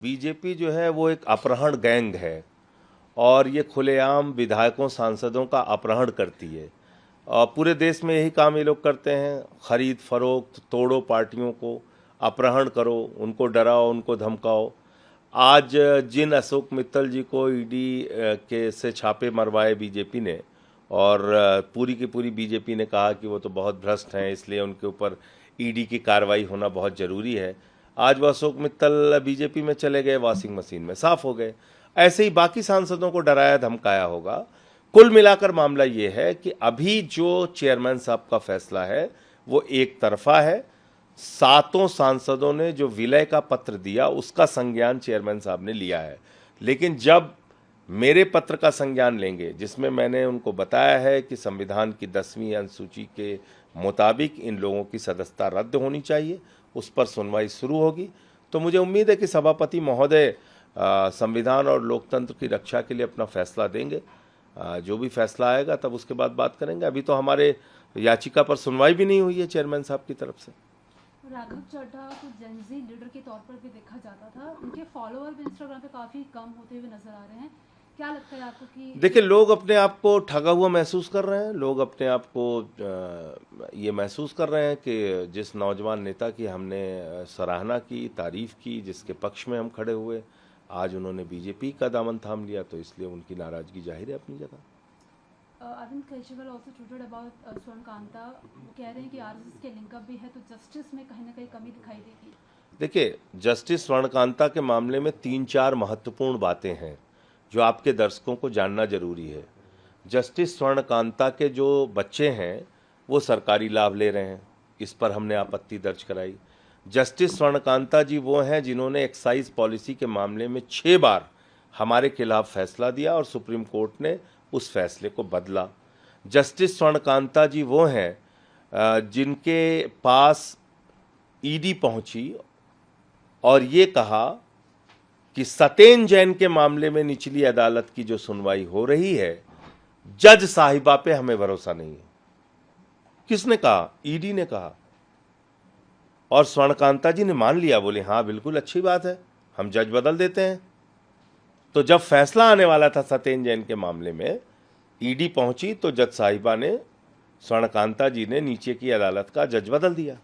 BJP जो है वो एक अपहरण गैंग है और ये खुलेआम विधायकों सांसदों का अपहरण करती है और पूरे देश में यही काम ये लोग करते हैं। खरीद फरोख्त, तोड़ो पार्टियों को, अपहरण करो, उनको डराओ, उनको धमकाओ। आज जिन अशोक मित्तल जी को ईडी के से छापे मरवाए बीजेपी ने और पूरी की पूरी बीजेपी ने कहा कि वो तो बहुत भ्रष्ट हैं, इसलिए उनके ऊपर ईडी की कार्रवाई होना बहुत ज़रूरी है। आज वो अशोक मित्तल बीजेपी में चले गए, वॉशिंग मशीन में साफ हो गए। ऐसे ही बाकी सांसदों को डराया धमकाया होगा। कुल मिलाकर मामला ये है कि अभी जो चेयरमैन साहब का फैसला है वो एक तरफा है। सातों सांसदों ने जो विलय का पत्र दिया उसका संज्ञान चेयरमैन साहब ने लिया है, लेकिन जब मेरे पत्र का संज्ञान लेंगे जिसमें मैंने उनको बताया है कि संविधान की 10वीं अनुसूची के मुताबिक इन लोगों की सदस्यता रद्द होनी चाहिए, उस पर सुनवाई शुरू होगी। तो मुझे उम्मीद है कि सभापति महोदय संविधान और लोकतंत्र की रक्षा के लिए अपना फैसला देंगे। जो भी फैसला आएगा तब उसके बाद बात करेंगे। अभी तो हमारे याचिका पर सुनवाई भी नहीं हुई है चेयरमैन साहब की तरफ से। राघव चड्ढा को जेनजी लीडर के तौर पर भी देखा जाता था, उनके फॉलोअर भी इंस्टाग्राम पे काफ़ी कम होते हुए नजर आ रहे हैं। क्या लगता है आपको कि देखिए, लोग अपने आप को ठगा हुआ महसूस कर रहे हैं। लोग अपने आप को ये महसूस कर रहे हैं कि जिस नौजवान नेता की हमने सराहना की, तारीफ की, जिसके पक्ष में हम खड़े हुए, आज उन्होंने बीजेपी का दामन थाम लिया, तो इसलिए उनकी नाराजगी जाहिर है अपनी जगह। Arvind Kejriwal also tweeted about Swarna Kanta. वो कह रहे हैं कि आरएसएस के लिंकअप भी है, तो जस्टिस में कहीं ना कहीं कमी दिखाई देगी। देखिए, जस्टिस स्वर्ण कांता के मामले में 3-4 महत्वपूर्ण बातें हैं जो आपके दर्शकों को जानना जरूरी है। जस्टिस स्वर्ण कांता के जो बच्चे हैं वो सरकारी लाभ ले रहे हैं, इस पर हमने आपत्ति दर्ज कराई। जस्टिस स्वर्ण कांता जी वो हैं जिन्होंने एक्साइज पॉलिसी के मामले में 6 बार हमारे खिलाफ फैसला दिया और सुप्रीम कोर्ट ने उस फैसले को बदला। जस्टिस स्वर्ण कांता जी वो हैं जिनके पास ईडी पहुंची और ये कहा कि सतेन जैन के मामले में निचली अदालत की जो सुनवाई हो रही है, जज साहिबा पे हमें भरोसा नहीं है। किसने कहा? ईडी ने कहा। और स्वर्णकांता जी ने मान लिया, बोले हाँ बिल्कुल अच्छी बात है, हम जज बदल देते हैं। तो जब फैसला आने वाला था सतेन जैन के मामले में, ईडी पहुंची तो जज साहिबा ने, स्वर्णकांता जी ने नीचे की अदालत का जज बदल दिया।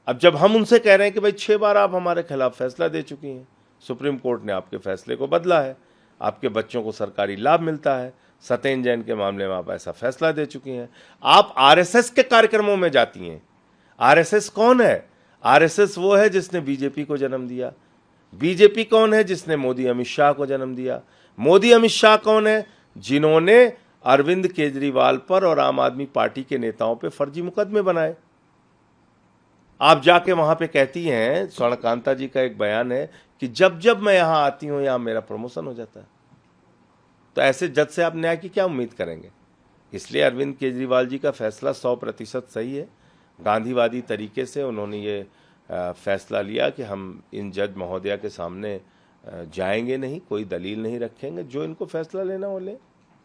अब जब हम उनसे कह रहे हैं कि भाई 6 बार आप हमारे खिलाफ फैसला दे चुकी हैं, सुप्रीम कोर्ट ने आपके फैसले को बदला है, आपके बच्चों को सरकारी लाभ मिलता है, सतेन जैन के मामले में आप ऐसा फैसला दे चुकी हैं, आप आरएसएस के कार्यक्रमों में जाती हैं। आरएसएस कौन है? आरएसएस वो है जिसने बीजेपी को जन्म दिया। बीजेपी कौन है? जिसने मोदी अमित शाह को जन्म दिया। मोदी अमित शाह कौन है? जिन्होंने अरविंद केजरीवाल पर और आम आदमी पार्टी के नेताओं पर फर्जी मुकदमे बनाए। आप जाके वहां पे कहती हैं, स्वर्णकांता जी का एक बयान है कि जब जब मैं यहां आती हूं यहां मेरा प्रमोशन हो जाता है। तो ऐसे जज से आप न्याय की क्या उम्मीद करेंगे? इसलिए अरविंद केजरीवाल जी का फैसला 100% सही है। गांधीवादी तरीके से उन्होंने ये फैसला लिया कि हम इन जज महोदया के सामने जाएंगे नहीं, कोई दलील नहीं रखेंगे, जो इनको फैसला लेना वो लें।